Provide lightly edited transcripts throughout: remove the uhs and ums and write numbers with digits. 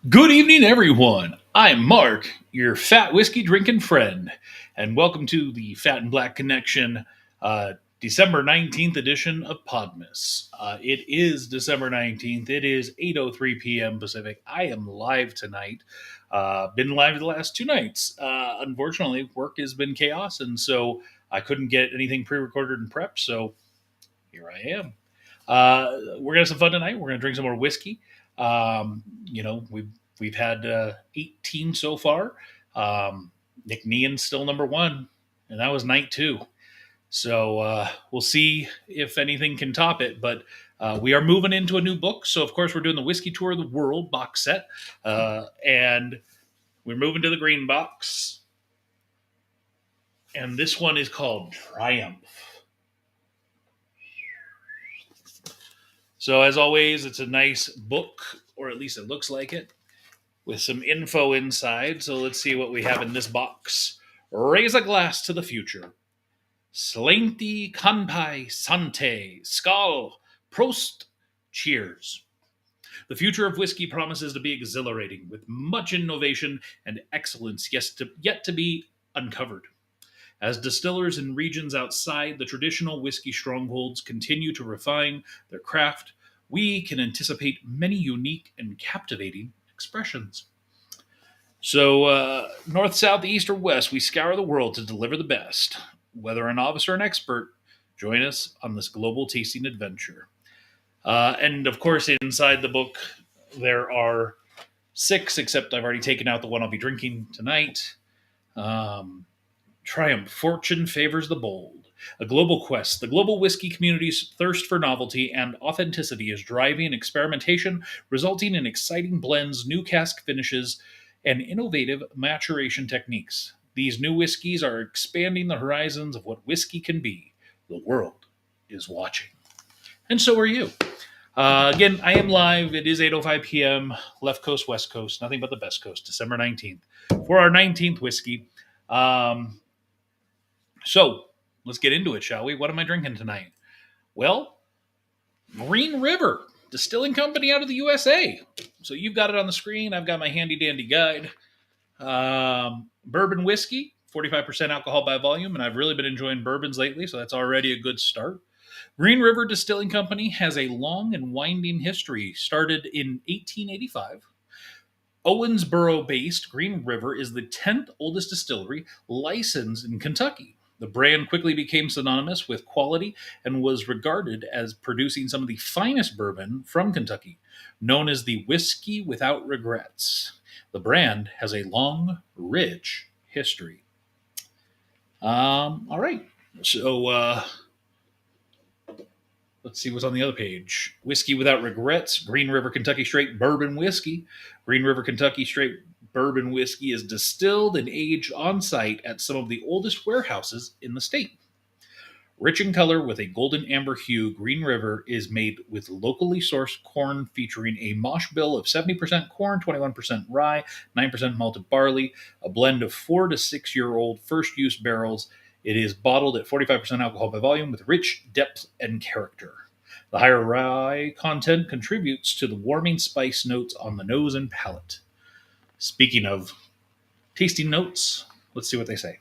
Good evening, everyone. I'm Mark, your fat whiskey drinking friend, and welcome to the Fat and Black Connection December 19th edition of Podmas. It is December 19th. It is 8:03 p.m. Pacific. I am live tonight. Been live the last two nights. Unfortunately, work has been chaos, and so I couldn't get anything pre recorded and prepped, so here I am. We're gonna have some fun tonight. We're gonna drink some more whiskey. We've had 18 so far. Nick Nean's still number one, and that was night two. So we'll see if anything can top it. But we are moving into a new book. So, of course, we're doing the Whiskey Tour of the World box set. And we're moving to the green box. And this one is called Triumph. So, as always, it's a nice book, or at least it looks like it, with some info inside. So, let's see what we have in this box. Raise a glass to the future. Slanty kanpai sante, skull, prost, cheers. The future of whiskey promises to be exhilarating, with much innovation and excellence yet to be uncovered. As distillers in regions outside the traditional whiskey strongholds continue to refine their craft, we can anticipate many unique and captivating expressions. So, north, south, east, or west, we scour the world to deliver the best. Whether a novice or an expert, join us on this global tasting adventure. And of course, inside the book, there are six, except I've already taken out the one I'll be drinking tonight. Triumph, fortune favors the bold. A global quest. The global whiskey community's thirst for novelty and authenticity is driving experimentation, resulting in exciting blends, new cask finishes, and innovative maturation techniques. These new whiskeys are expanding the horizons of what whiskey can be. The world is watching. And so are you. Again, I am live. It is 8:05 p.m. Left Coast, West Coast, nothing but the best coast, December 19th, for our 19th whiskey. So let's get into it, shall we? What am I drinking tonight? Well, Green River Distilling Company out of the USA. So you've got it on the screen. I've got my handy dandy guide. Bourbon whiskey, 45% alcohol by volume, and I've really been enjoying bourbons lately, so that's already a good start. Green River Distilling Company has a long and winding history. Started in 1885. Owensboro based Green River is the 10th oldest distillery licensed in Kentucky. The brand quickly became synonymous with quality and was regarded as producing some of the finest bourbon from Kentucky, known as the Whiskey Without Regrets. The brand has a long, rich history. All right. So let's see what's on the other page. Whiskey Without Regrets, Green River Kentucky Straight Bourbon Whiskey. Green River Kentucky Straight Bourbon Whiskey is distilled and aged on site at some of the oldest warehouses in the state. Rich in color with a golden amber hue, Green River is made with locally sourced corn featuring a mash bill of 70% corn, 21% rye, 9% malted barley, a blend of 4 to 6 year old first use barrels. It is bottled at 45% alcohol by volume with rich depth and character. The higher rye content contributes to the warming spice notes on the nose and palate. Speaking of tasting notes, let's see what they say.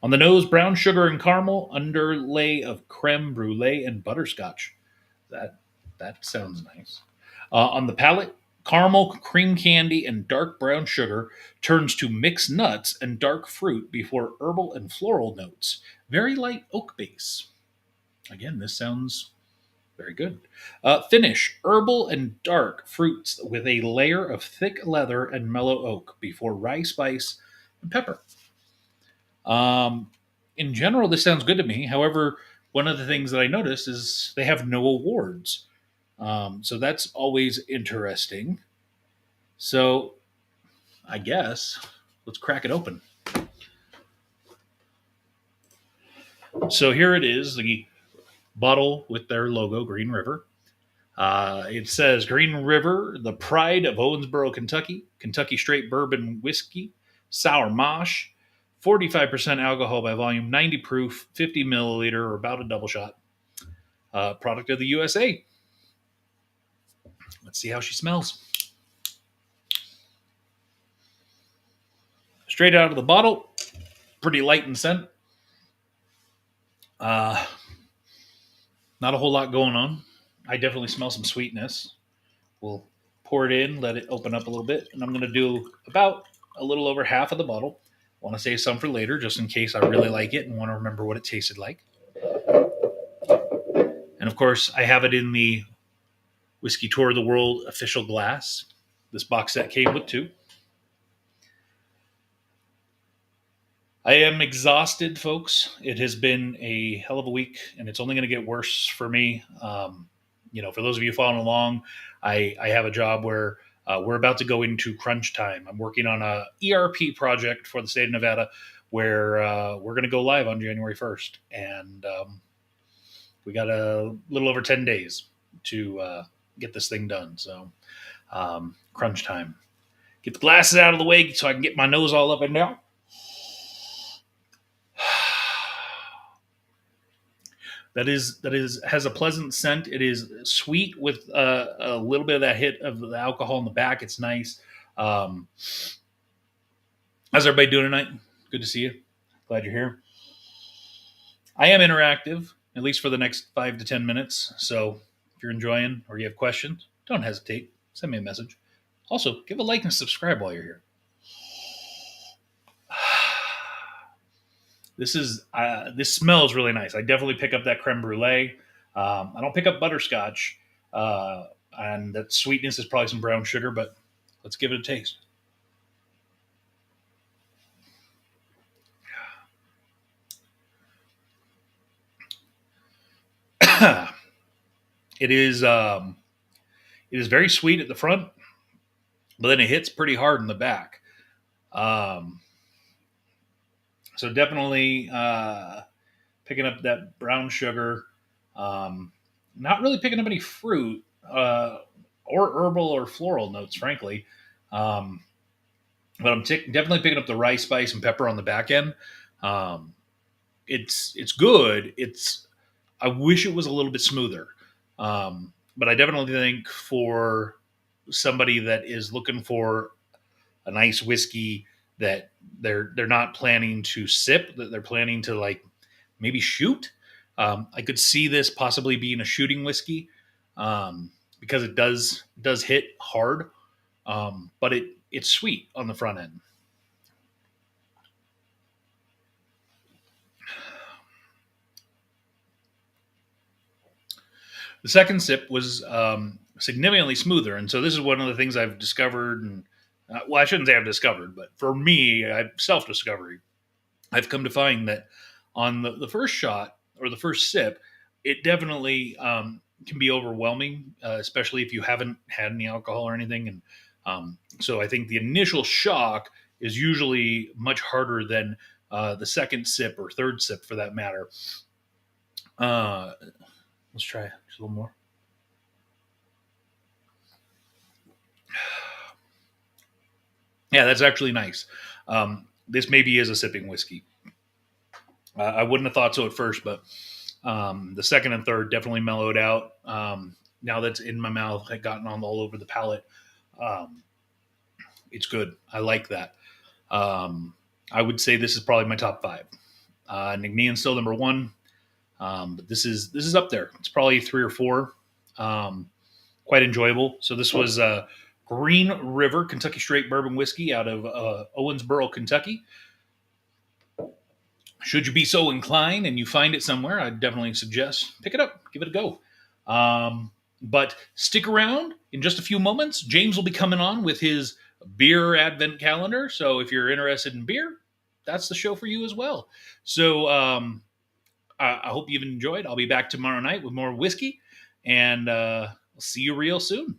On the nose, brown sugar and caramel, underlay of creme brulee and butterscotch. That sounds nice. On the palate, caramel, cream candy, and dark brown sugar turns to mixed nuts and dark fruit before herbal and floral notes. Very light oak base. Again, this sounds very good. Finish, herbal and dark fruits with a layer of thick leather and mellow oak before rye spice and pepper. In general, this sounds good to me. However, one of the things that I noticed is they have no awards. So that's always interesting. So I guess let's crack it open. So here it is, the bottle with their logo, Green River. It says Green River, the pride of Owensboro, Kentucky, Kentucky Straight Bourbon Whiskey, Sour Mosh, 45% alcohol by volume, 90 proof, 50 milliliter, or about a double shot. Product of the USA. Let's see how she smells. Straight out of the bottle, pretty light in scent. Not a whole lot going on. I definitely smell some sweetness. We'll pour it in, let it open up a little bit, and I'm going to do about a little over half of the bottle. I want to save some for later, just in case I really like it and want to remember what it tasted like. And of course, I have it in the Whiskey Tour of the World official glass. This box set came with 2. I am exhausted, folks. It has been a hell of a week, and it's only going to get worse for me. For those of you following along, I have a job where we're about to go into crunch time. I'm working on a ERP project for the state of Nevada where we're going to go live on January 1st. And we got a little over 10 days to get this thing done. So crunch time. Get the glasses out of the way so I can get my nose all up and down. That has a pleasant scent. It is sweet with a little bit of that hit of the alcohol in the back. It's nice. How's everybody doing tonight? Good to see you. Glad you're here. I am interactive, at least for the next 5 to 10 minutes. So if you're enjoying or you have questions, don't hesitate. Send me a message. Also, give a like and subscribe while you're here. This smells really nice. I definitely pick up that creme brulee. I don't pick up butterscotch, and that sweetness is probably some brown sugar. But let's give it a taste. It is very sweet at the front, but then it hits pretty hard in the back. So definitely picking up that brown sugar. Not really picking up any fruit or herbal or floral notes, frankly. But I'm definitely picking up the rice, spice, and pepper on the back end. It's good. I wish it was a little bit smoother. But I definitely think for somebody that is looking for a nice whiskey that they're not planning to sip, that they're planning to like maybe shoot. I could see this possibly being a shooting whiskey because it does hit hard, but it's sweet on the front end. The second sip was significantly smoother, and so this is one of the things I've discovered. And I shouldn't say I've discovered, but for me, self-discovery. I've come to find that on the first shot or the first sip, it definitely can be overwhelming, especially if you haven't had any alcohol or anything. And so I think the initial shock is usually much harder than the second sip or third sip, for that matter. Let's try just a little more. Yeah, that's actually nice. This maybe is a sipping whiskey. I wouldn't have thought so at first, but the second and third definitely mellowed out. Now that's in my mouth, had gotten on all over the palate. It's good. I like that. I would say this is probably my top 5. Nignian's still number 1, but this is up there. It's probably 3 or 4. Quite enjoyable. So this was Green River Kentucky Straight Bourbon Whiskey out of Owensboro, Kentucky. Should you be so inclined and you find it somewhere, I'd definitely suggest pick it up, give it a go. But stick around in just a few moments. James will be coming on with his beer advent calendar. So if you're interested in beer, that's the show for you as well. So I hope you've enjoyed. I'll be back tomorrow night with more whiskey, and I'll see you real soon.